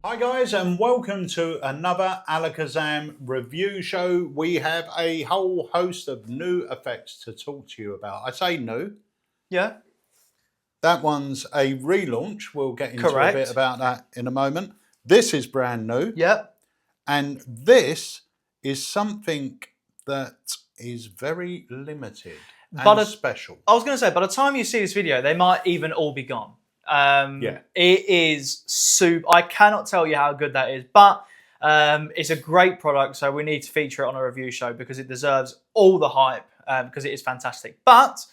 Hi guys, and welcome to another Alakazam review show. We have a whole host of new effects to talk to you about. I say new. Yeah. That one's a relaunch. We'll get into Correct. a bit about that in a moment. This is brand new. Yep. And this is something that is very limited and special. I was going to say, by the time you see this video, they might even all be gone. Yeah. It is super. I cannot tell you how good that is, but it's a great product, so we need to feature it on a review show because it deserves all the hype because it is fantastic. But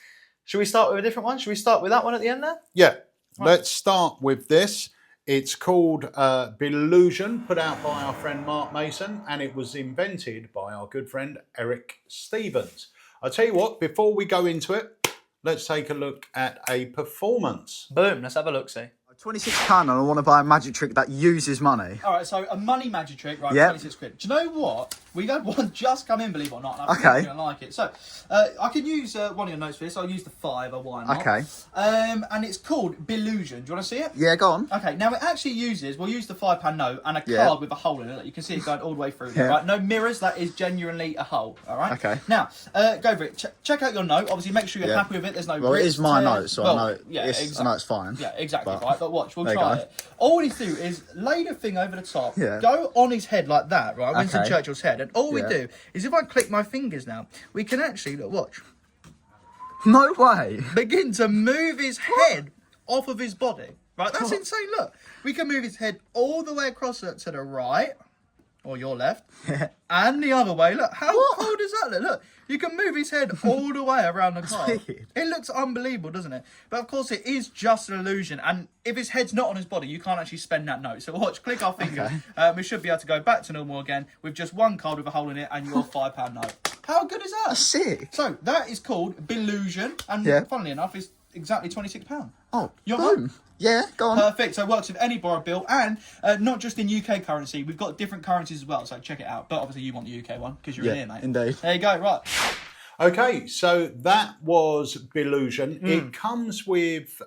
should we start with a different one? Should we start with that one at the end there? Yeah. Right. Let's start with this. It's called Billusion, put out by our friend Mark Mason, and it was invented by our good friend Eric Stevens. I'll tell you what, before we go into it, let's take a look at a performance. Boom, let's have a look-see. £26 and I want to buy a magic trick that uses money. All right, so a money magic trick, right? Yep. 26 quid. Do you know what? We've had one just come in, believe it or not. And I think Okay. you're going to like it. So, I could use one of your notes for this. I'll use the fiver, why not? Okay. And it's called Billusion. Do you want to see it? Yeah, go on. Okay, now it actually uses, we'll use the £5 note and a Yeah. card with a hole in it. You can see it going all the way through there, Yeah. right? No mirrors, that is genuinely a hole, all right? Okay. Now, go for it. Check out your note. Obviously, make sure you're Yeah. happy with it. There's no Well, it rips, is my tears. note, so Well, I know, yeah, I know it's fine. Yeah, exactly, But right? But watch, we'll there you try go. it. All we need to do is lay the thing over the top, Yeah. go on his head like that, right? Winston Okay. Churchill's head. And all we Yeah. do is if I click my fingers now, we can actually, look, watch, No way. begin to move his head off of his body. Right, that's insane. Look, we can move his head all the way across to the right, or your left, and the other way. Look, how cool does that look? Look, you can move his head all the way around the car. weird. It looks unbelievable, doesn't it? But of course, it is just an illusion. And if his head's not on his body, you can't actually spend that note. So watch, click our finger. We should be able to go back to normal again with just one card with a hole in it and your £5 note. How good is that? Sick. So that is called Billusion, and Yeah. funnily enough, it's exactly £26. Oh, You're boom. Yeah, go on. Perfect. So it works with any borrowed bill, and not just in UK currency. We've got different currencies as well. So check it out. But obviously, you want the UK one because you're in Yeah, here, mate. indeed. There you go. Right. Okay, so that was Billusion. It comes with,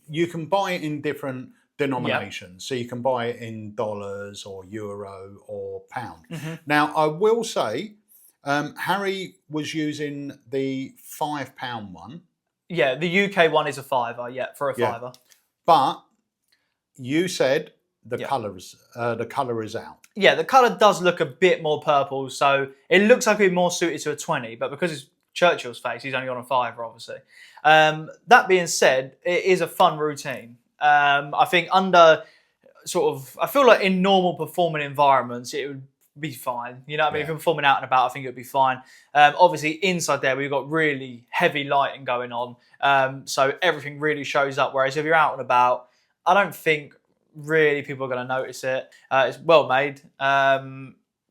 you can buy it in different denominations. So you can buy it in dollars or euro or pound. Now, I will say, Harry was using the £5 one. Yeah, the UK one is a fiver, for a fiver. But you said the Yeah. colour is out. Yeah, the colour does look a bit more purple, so it looks like it'd be more suited to a 20, but because it's Churchill's face, he's only on a fiver, obviously. That being said, it is a fun routine. I think under I feel like in normal performing environments, it would be fine. You know what I mean? If you're performing out and about, I think it would be fine. Obviously, inside there, we've got really heavy lighting going on, so everything really shows up, whereas if you're out and about, I don't think really people are going to notice it. It's well made,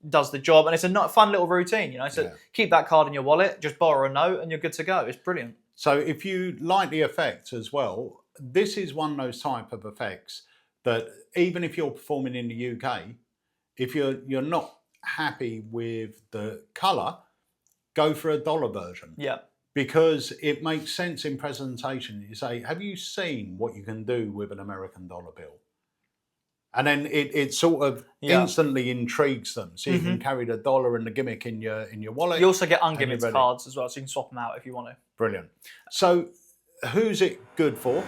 does the job, and it's a fun little routine, you know. So keep that card in your wallet, just borrow a note, and you're good to go. It's brilliant. So if you like the effect as well, this is one of those type of effects that even if you're performing in the UK, if you're not happy with the colour, go for a dollar version. Yeah. Because it makes sense in presentation. You say, have you seen what you can do with an American dollar bill? And then it sort of instantly intrigues them. So you can carry the dollar and the gimmick in your wallet. You also get ungimmicked cards as well, so you can swap them out if you want to. Brilliant. So who's it good for?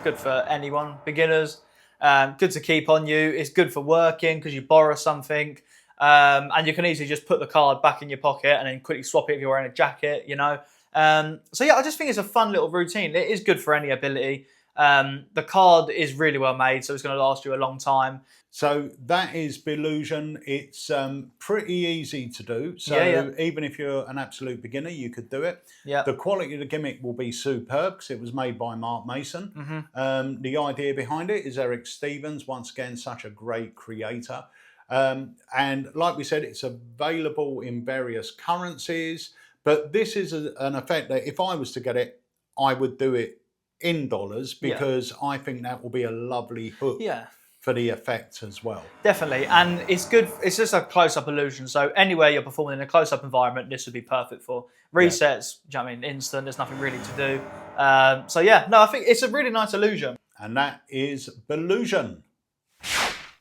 Good for anyone, beginners. Good to keep on you. It's good for working because you borrow something. And you can easily just put the card back in your pocket and then quickly swap it if you're wearing a jacket, you know. So yeah, I just think it's a fun little routine. It is good for any ability. The card is really well made, so it's going to last you a long time. So that is Billusion. It's pretty easy to do. So even if you're an absolute beginner, you could do it. Yeah. The quality of the gimmick will be superb because it was made by Mark Mason. The idea behind it is Eric Stevens, once again, such a great creator. And like we said, it's available in various currencies. But this is an effect that if I was to get it, I would do it in dollars because I think that will be a lovely hook for the effect as well. Definitely, and it's good. It's just a close-up illusion, so anywhere you're performing in a close-up environment, this would be perfect for. Resets, do you know what I mean, instant, there's nothing really to do. So yeah, no, I think it's a really nice illusion. And that is Billusion.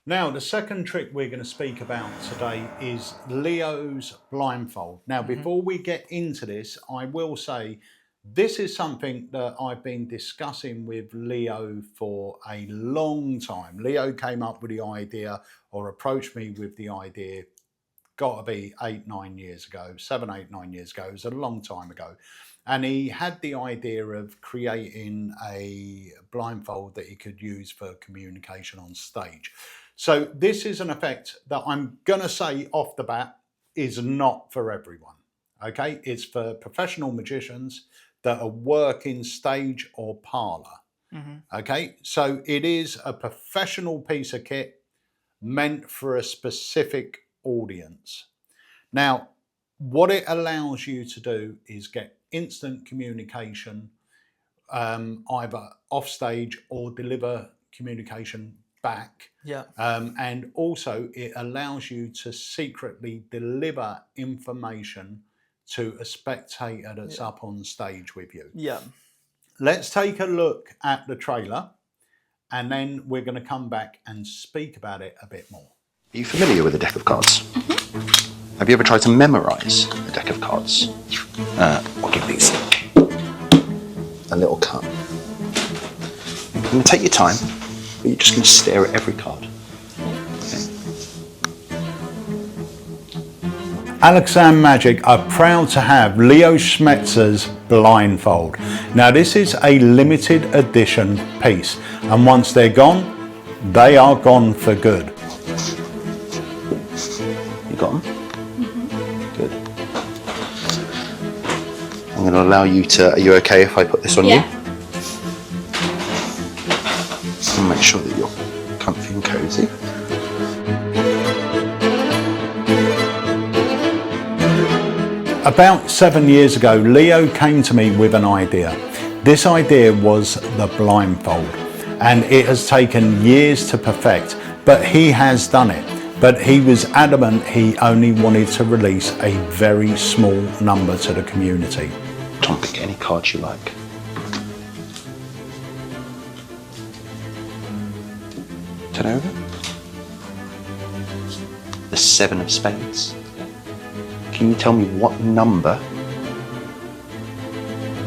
Now, the second trick we're going to speak about today is Leo's Blindfold. Now, before we get into this, I will say this is something that I've been discussing with Leo for a long time. Leo came up with the idea or approached me with the idea, got to be 8, 9 years ago, 7, 8, 9 years ago. It was a long time ago. And he had the idea of creating a blindfold that he could use for communication on stage. So this is an effect that I'm going to say off the bat is not for everyone. Okay, it's for professional magicians that are working stage or parlor. Okay, so it is a professional piece of kit meant for a specific audience. Now, what it allows you to do is get instant communication, either off stage or deliver communication back. Yeah. And also it allows you to secretly deliver information to a spectator that's up on stage with you. Yeah. Let's take a look at the trailer and then we're going to come back and speak about it a bit more. Are you familiar with a deck of cards? Have you ever tried to memorize a deck of cards? I'll give these a little cut. You're going to take your time, but you're just going to stare at every card. Alakazam Magic are proud to have Leo Smetsers Blindfold. Now this is a limited edition piece and once they're gone, they are gone for good. You got them? Good. I'm going to allow you to, are you okay if I put this on you? And make sure that you're comfy and cozy. About 7 years ago, Leo came to me with an idea. This idea was the blindfold, and it has taken years to perfect, but he has done it. But he was adamant he only wanted to release a very small number to the community. Tom, pick any cards you like. Turn over. The 7 of spades. Can you tell me what number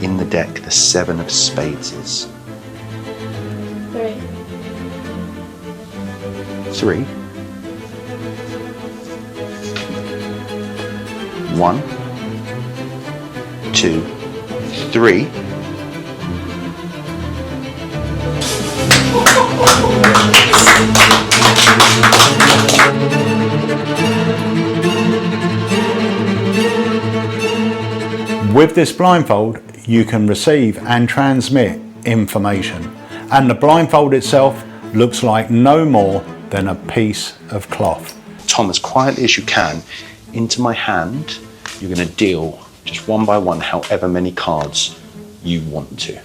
in the deck the 7 of spades is? 3. 3. 1, 2, 3. With this blindfold, you can receive and transmit information, and the blindfold itself looks like no more than a piece of cloth. Tom, as quietly as you can, into my hand, you're going to deal just one by one however many cards you want to.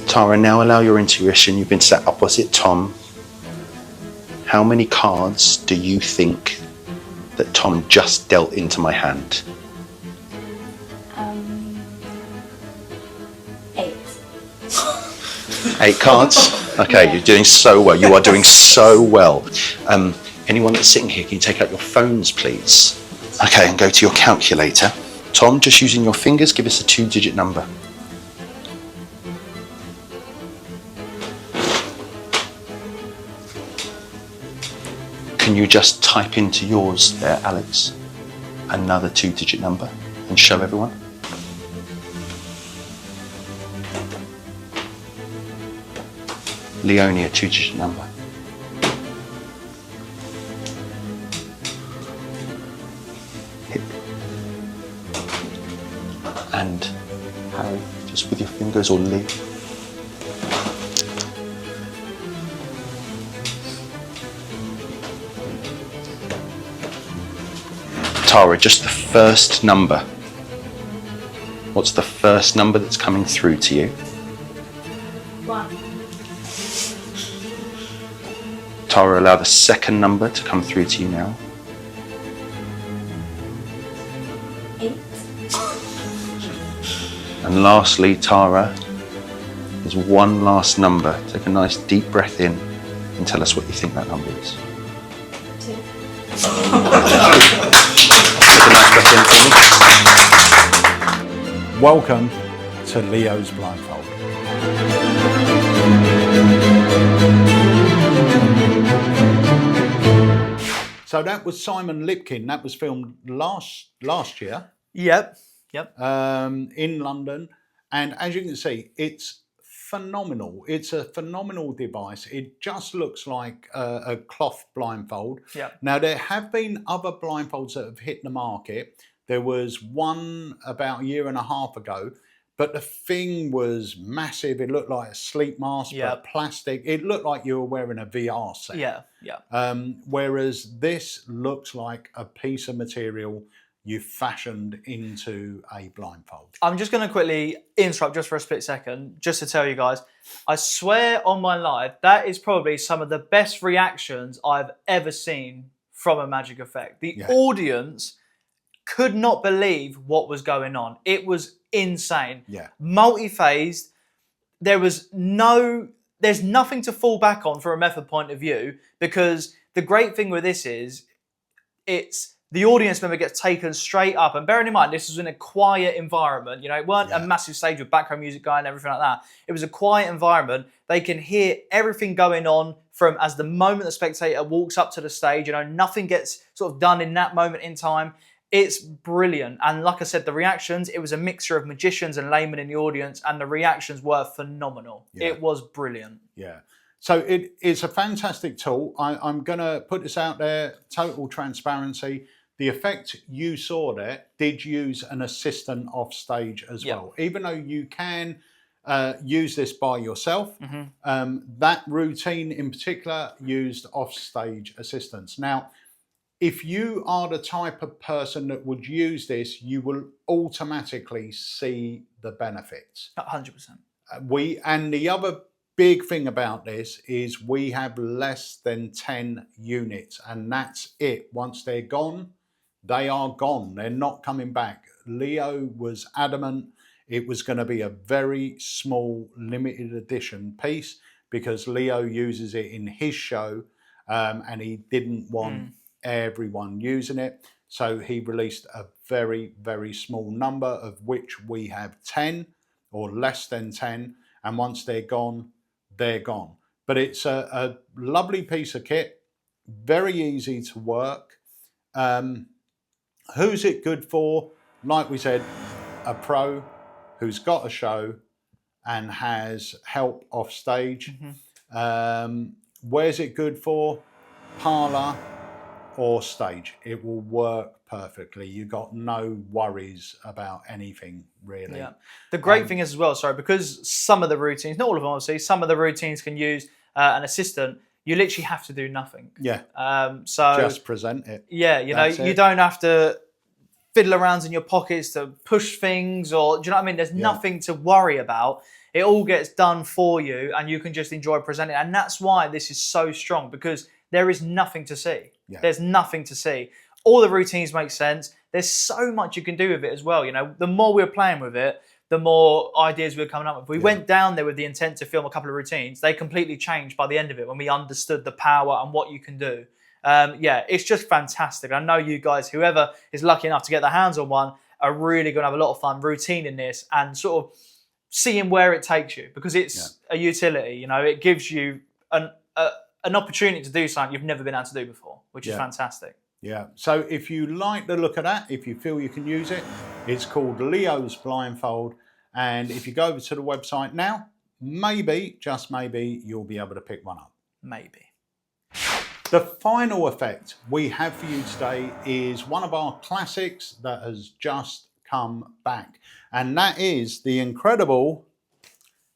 Tara, now allow your intuition. You've been sat opposite Tom. How many cards do you think that Tom just dealt into my hand? 8. 8 cards? Okay, you're doing so well. You are doing so well. Anyone that's sitting here, can you take out your phones, please? Okay, and go to your calculator. Tom, just using your fingers, give us a 2-digit number. Can you just type into yours there, Alex, another 2-digit number and show everyone? Leonie, a 2-digit number. Hip. And Harry, just with your fingers, or Lee. Tara, just the first number. What's the first number that's coming through to you? 1. Tara, allow the second number to come through to you now. 8. And lastly, Tara, there's one last number. Take a nice deep breath in and tell us what you think that number is. 2. Take a nice breath in for me. Welcome to Leo's Blindfold. So that was Simon Lipkin. That was filmed last year Yep. in London. And as you can see, it's phenomenal. It's a phenomenal device. It just looks like a cloth blindfold. Yep. Now, there have been other blindfolds that have hit the market. There was one about a year and a half ago, but the thing was massive. It looked like a sleep mask, but plastic. It looked like you were wearing a VR set. Yeah. Whereas this looks like a piece of material you fashioned into a blindfold. I'm just going to quickly interrupt just for a split second, just to tell you guys, I swear on my life, that is probably some of the best reactions I've ever seen from a magic effect. The audience could not believe what was going on. It was insane. Yeah. Multi-phased. There's nothing to fall back on from a method point of view, because the great thing with this is it's the audience member gets taken straight up. And bearing in mind, this was in a quiet environment. You know, it weren't a massive stage with background music going and everything like that. It was a quiet environment. They can hear everything going on from as the moment the spectator walks up to the stage. You know, nothing gets sort of done in that moment in time. It's brilliant. And like I said, the reactions, it was a mixture of magicians and laymen in the audience, and the reactions were phenomenal. Yeah. It was brilliant. Yeah. So it's a fantastic tool. I'm going to put this out there, total transparency. The effect you saw there did use an assistant off stage as well. Even though you can use this by yourself, that routine in particular used off stage assistants. Now, if you are the type of person that would use this, you will automatically see the benefits. 100%. And the other big thing about this is we have less than 10 units, and that's it. Once they're gone, they are gone. They're not coming back. Leo was adamant it was going to be a very small limited edition piece because Leo uses it in his show, and he didn't want everyone using it. So he released a very, very small number, of which we have 10 or less than 10. And once they're gone, they're gone. But it's a lovely piece of kit, very easy to work. Who's it good for? Like we said, a pro who's got a show and has help off stage. Where's it good for? Parlour or stage. It will work perfectly. You got no worries about anything really. Yeah. The great thing is as well, because some of the routines, not all of them obviously, some of the routines can use an assistant. You literally have to do nothing. Yeah. So just present it. Yeah, you know, you don't have to fiddle around in your pockets to push things, or do you know what I mean? There's nothing to worry about. It all gets done for you, and you can just enjoy presenting. And that's why this is so strong, because there is nothing to see. Yeah. There's nothing to see. All the routines make sense. There's so much you can do with it as well. You know, the more we were playing with it, the more ideas we were coming up with. We went down there with the intent to film a couple of routines. They completely changed by the end of it when we understood the power and what you can do. It's just fantastic. I know you guys, whoever is lucky enough to get their hands on one, are really going to have a lot of fun routine in this and sort of seeing where it takes you, because it's a utility. You know, it gives you an opportunity to do something you've never been able to do before, which is fantastic. Yeah. So if you like the look of that, if you feel you can use it, it's called Leo's Blindfold. And if you go over to the website now, maybe, just maybe, you'll be able to pick one up. Maybe. The final effect we have for you today is one of our classics that has just come back. And that is the incredible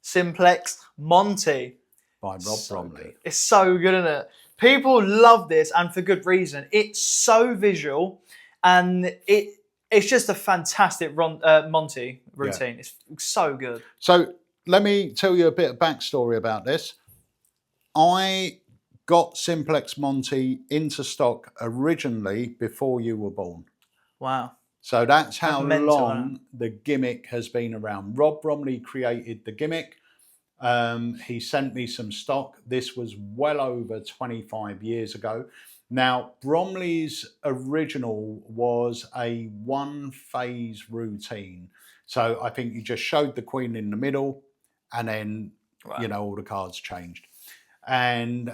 Simplex Monte by Rob Bromley. It's so good, isn't it? People love this, and for good reason. It's so visual, and it's just a fantastic Monte routine. It's so good. So let me tell you a bit of backstory about this. I got Simplex Monte into stock originally before you were born. Wow. So that's how That's mental, long the gimmick has been around. Rob Bromley created the gimmick. He sent me some stock. This was well over 25 years ago. Now, Bromley's original was a one-phase routine. So I think you just showed the queen in the middle, and then, you know, all the cards changed. And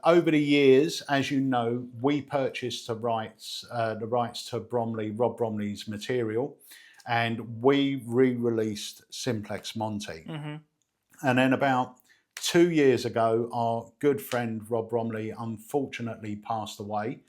over the years, as you know, we purchased the rights to Bromley, Rob Bromley's material, and we re-released Simplex Monte. And then about 2 years ago, our good friend Rob Bromley unfortunately passed away,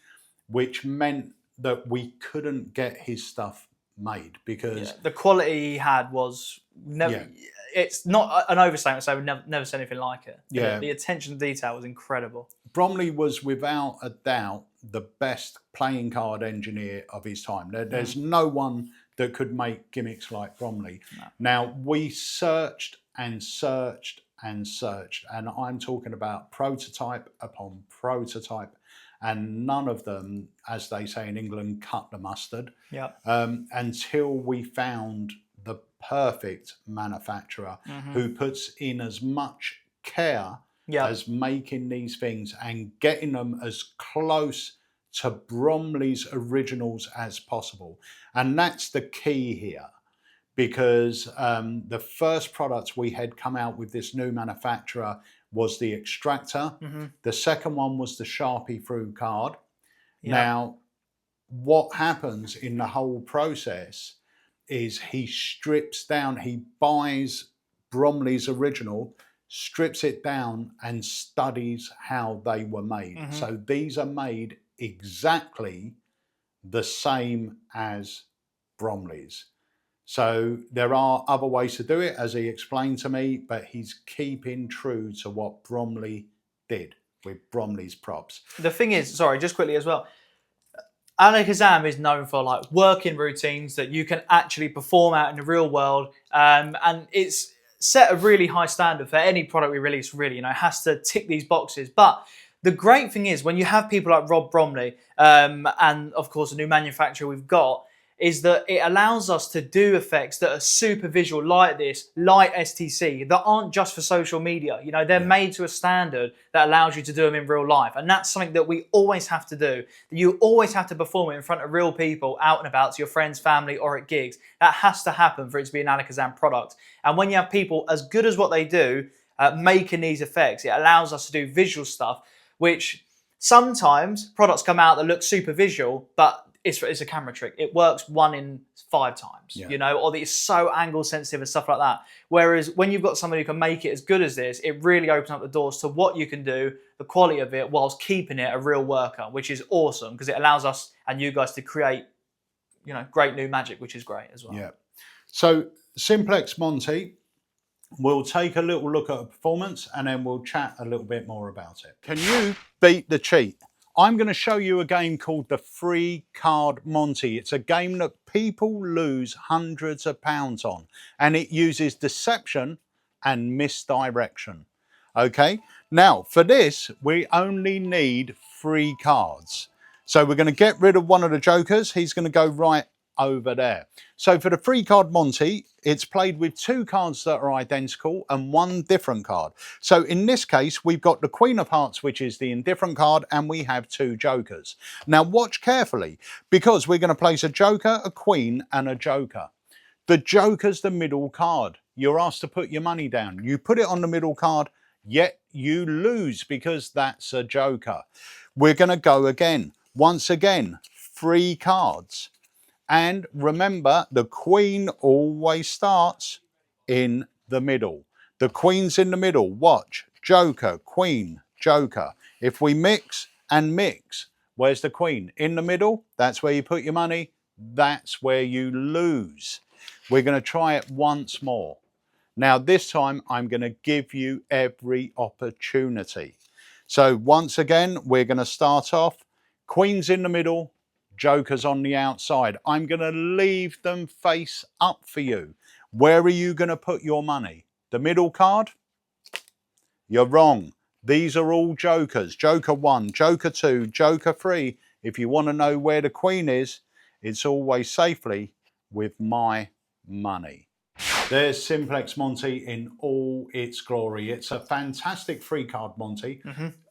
which meant that we couldn't get his stuff made because the quality he had was never. It's not an overstatement to say we've never seen anything like it. Yeah. The attention to detail was incredible. Bromley was without a doubt the best playing card engineer of his time. There's no one that could make gimmicks like Bromley. No. Now, we searched and searched and searched, and I'm talking about prototype upon prototype, and none of them, as they say in England, cut the mustard. Until we found the perfect manufacturer who puts in as much care as making these things and getting them as close to Bromley's originals as possible. And that's the key here, because the first product we had come out with this new manufacturer was the extractor. The second one was the Sharpie through card. Now, what happens in the whole process is he strips down, he buys Bromley's original, strips it down and studies how they were made. So these are made exactly the same as Bromley's. So there are other ways to do it, as he explained to me, but he's keeping true to what Bromley did with Bromley's props. The thing is, sorry, just quickly as well, Alakazam is known for like working routines that you can actually perform out in the real world, and it's set a really high standard for any product we release. Really, you know, it has to tick these boxes. But the great thing is when you have people like Rob Bromley, and of course a new manufacturer we've got, is that it allows us to do effects that are super visual like this, like STC, that aren't just for social media. You know, they're made to a standard that allows you to do them in real life. And that's something that we always have to do. You always have to perform it in front of real people, out and about, to your friends, family, or at gigs. That has to happen for it to be an Alakazam product. And when you have people as good as what they do, making these effects, it allows us to do visual stuff, which sometimes products come out that look super visual, but it's a camera trick. It works 1 in 5 times, you know, or it's so angle sensitive and stuff like that. Whereas when you've got somebody who can make it as good as this, it really opens up the doors to what you can do, the quality of it, whilst keeping it a real worker, which is awesome because it allows us and you guys to create, you know, great new magic, which is great as well. Yeah. So Simplex Monte, we'll take a little look at a performance and then we'll chat a little bit more about it. Can you beat the cheat? I'm going to show you a game called the Free Card Monte. It's a game that people lose hundreds of pounds on, and it uses deception and misdirection. Okay, now for this, we only need 3 cards. So we're going to get rid of one of the jokers. He's going to go right over there. So for the Free Card Monte, it's played with 2 cards that are identical and 1 different card. So in this case, we've got the Queen of Hearts, which is the indifferent card, and we have 2 jokers. Now watch carefully, because we're going to place a joker, a queen, and a joker. The joker's the middle card. You're asked to put your money down. You put it on the middle card, yet you lose because that's a joker. We're going to go again. Once again, 3 cards. And remember, the queen always starts in the middle. The queen's in the middle. Watch. Joker, queen, joker. If we mix and mix, where's the queen? In the middle. That's where you put your money. That's where you lose. We're going to try it once more. Now, this time, I'm going to give you every opportunity. So once again, we're going to start off. Queen's in the middle. Joker's on the outside. I'm going to leave them face up for you. Where are you going to put your money? The middle card? You're wrong. These are all jokers. Joker 1, Joker 2, Joker 3. If you want to know where the queen is it's always safely with my money. There's Simplex Monte in all its glory. It's a fantastic free card Monte,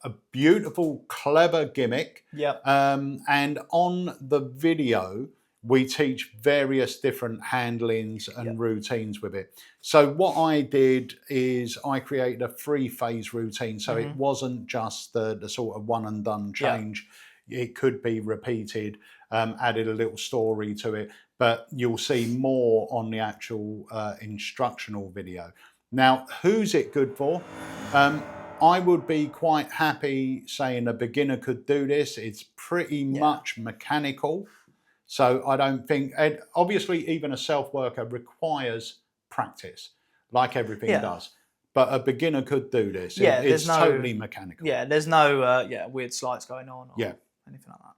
a beautiful, clever gimmick. Yep. And on the video, we teach various different handlings and routines with it. So what I did is I created a 3-phase routine. So it wasn't just the sort of one and done change. It could be repeated, added a little story to it, but you'll see more on the actual instructional video. Now, who's it good for? I would be quite happy saying a beginner could do this. It's pretty much mechanical. So I don't think, obviously even a self-worker requires practice, like everything does. But a beginner could do this. It's totally mechanical. Yeah, there's no weird slides going on or anything like that.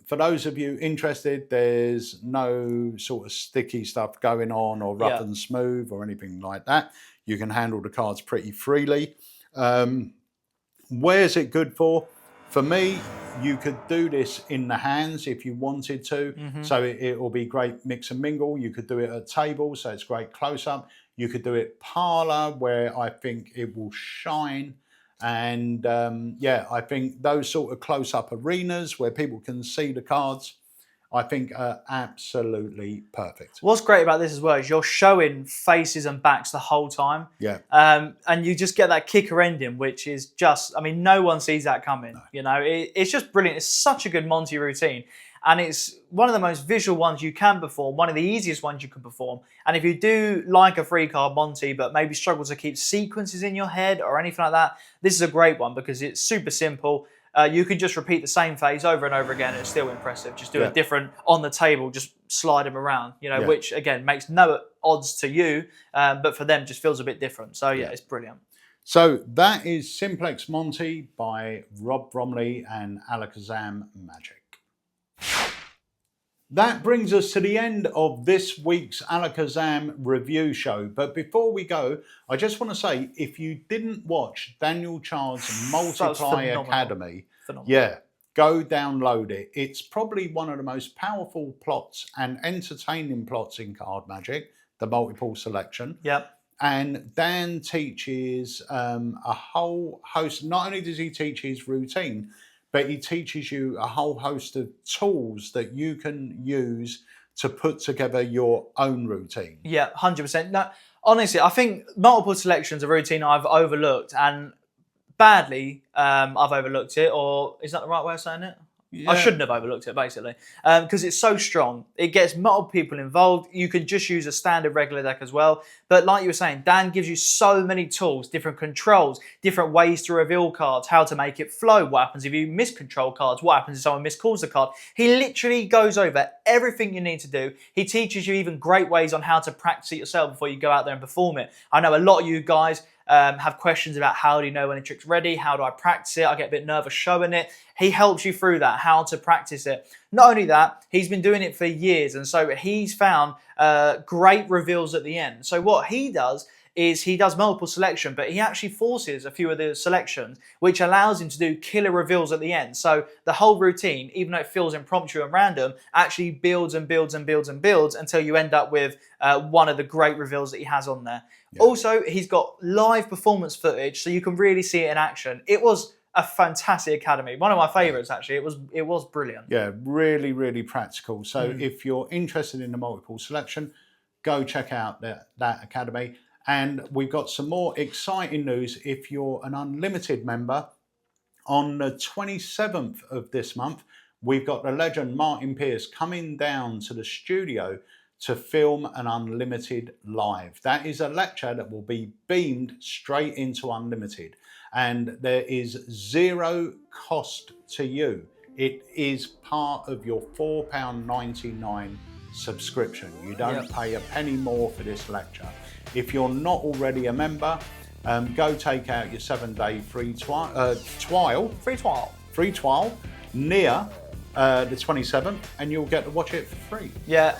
For those of you interested, there's no sort of sticky stuff going on or rough and smooth or anything like that. You can handle the cards pretty freely. Where's it good for? For me, you could do this in the hands if you wanted to. So it will be great mix and mingle. You could do it at table, so it's great close up. You could do it parlor, where I think it will shine. And I think those sort of close up arenas where people can see the cards, I think are absolutely perfect. What's great about this as well is you're showing faces and backs the whole time. Yeah. And you just get that kicker ending, which is just, I mean, no one sees that coming. No. You know, it's just brilliant. It's such a good Monte routine. And it's one of the most visual ones you can perform, one of the easiest ones you can perform. And if you do like a free card Monte, but maybe struggle to keep sequences in your head or anything like that, this is a great one because it's super simple. You can just repeat the same phase over and over again and it's still impressive. Just do it different on the table, just slide them around, you know, which again makes no odds to you, but for them just feels a bit different. So it's brilliant. So that is Simplex Monte by Rob Bromley and Alakazam Magic. That brings us to the end of this week's Alakazam review show. But before we go, I just want to say, if you didn't watch Daniel Chard's Multiply Academy, go download it. It's probably one of the most powerful plots and entertaining plots in card magic, the multiple selection. Yep. And Dan teaches a whole host. Not only does he teach his routine, but he teaches you a whole host of tools that you can use to put together your own routine. Yeah, 100%. No, honestly, I think multiple selections a routine I've overlooked, and badly I've overlooked it, or is that the right way of saying it? Yeah. I shouldn't have overlooked it, basically, because it's so strong. It gets multiple people involved. You can just use a standard regular deck as well. But like you were saying, Dan gives you so many tools, different controls, different ways to reveal cards, how to make it flow, what happens if you miscontrol cards, what happens if someone miscalls the card. He literally goes over everything you need to do. He teaches you even great ways on how to practice it yourself before you go out there and perform it. I know a lot of you guys have questions about how do you know when a trick's ready, how do I practice it, I get a bit nervous showing it. He helps you through that, how to practice it. Not only that, he's been doing it for years, and so he's found great reveals at the end. So what he does is he does multiple selection, but he actually forces a few of the selections, which allows him to do killer reveals at the end. So the whole routine, even though it feels impromptu and random, actually builds and builds and builds and builds until you end up with one of the great reveals that he has on there. Yeah. Also, he's got live performance footage, so you can really see it in action. It was a fantastic academy. One of my favourites, actually. It was brilliant. Yeah, really, really practical. So if you're interested in the multiple selection, go check out that academy. And we've got some more exciting news. If you're an unlimited member, on the 27th of this month, we've got the legend Martin Pierce coming down to the studio to film an Unlimited live. That is a lecture that will be beamed straight into Unlimited. And there is zero cost to you. It is part of your £4.99 subscription. You don't pay a penny more for this lecture. If you're not already a member, go take out your 7-day free trial near the 27th, and you'll get to watch it for free. Yeah,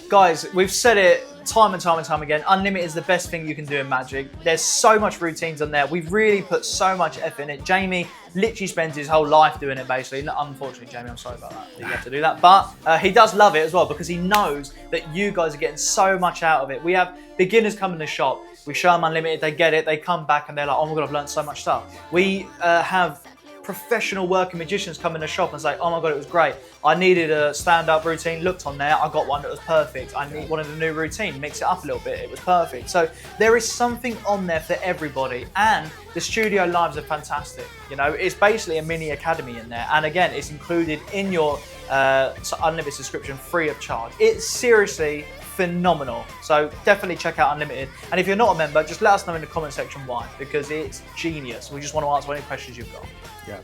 guys, we've said it time and time and time again, Unlimited is the best thing you can do in Magic. There's so much routines on there. We've really put so much effort in it. Jamie literally spends his whole life doing it, basically. Unfortunately, Jamie, I'm sorry about that you have to do that. But he does love it as well because he knows that you guys are getting so much out of it. We have beginners come in the shop. We show them Unlimited, they get it, they come back and they're like, oh my God, I've learned so much stuff. We have professional working magicians come in the shop and say, oh my God, it was great. I needed a stand-up routine, looked on there, I got one that was perfect. I wanted a new routine, mix it up a little bit, it was perfect. So there is something on there for everybody, and the studio lives are fantastic. You know, it's basically a mini academy in there, and again, it's included in your Unlimited subscription free of charge. It's seriously phenomenal. So definitely check out Unlimited. And if you're not a member, just let us know in the comment section why, because it's genius. We just want to answer any questions you've got. Yeah.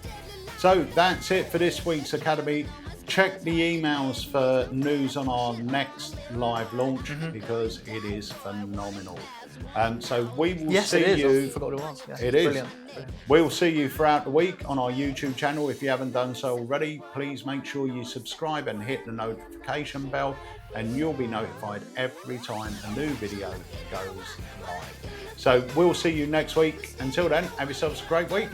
So that's it for this week's Academy. Check the emails for news on our next live launch because it is phenomenal. So we will see you. I forgot what it was. Yeah, it is. Brilliant. We'll see you throughout the week on our YouTube channel. If you haven't done so already, please make sure you subscribe and hit the notification bell, and you'll be notified every time a new video goes live. So we'll see you next week. Until then, have yourselves a great week.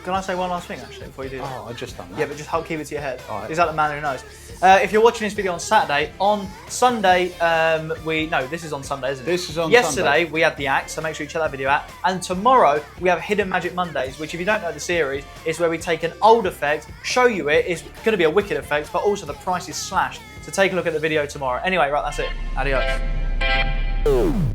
Can I say one last thing actually before you do that? Oh, I just done that. Yeah, but just keep it to your head. All right. Is that the man who knows? If you're watching this video on Saturday, on Sunday, this is on Sunday, isn't it? This is on Yesterday, Sunday. we had the act, so make sure you check that video out. And tomorrow, we have Hidden Magic Mondays, which if you don't know the series, is where we take an old effect, show you it, it's going to be a wicked effect, but also the price is slashed. So take a look at the video tomorrow. Anyway, right, that's it. Adios.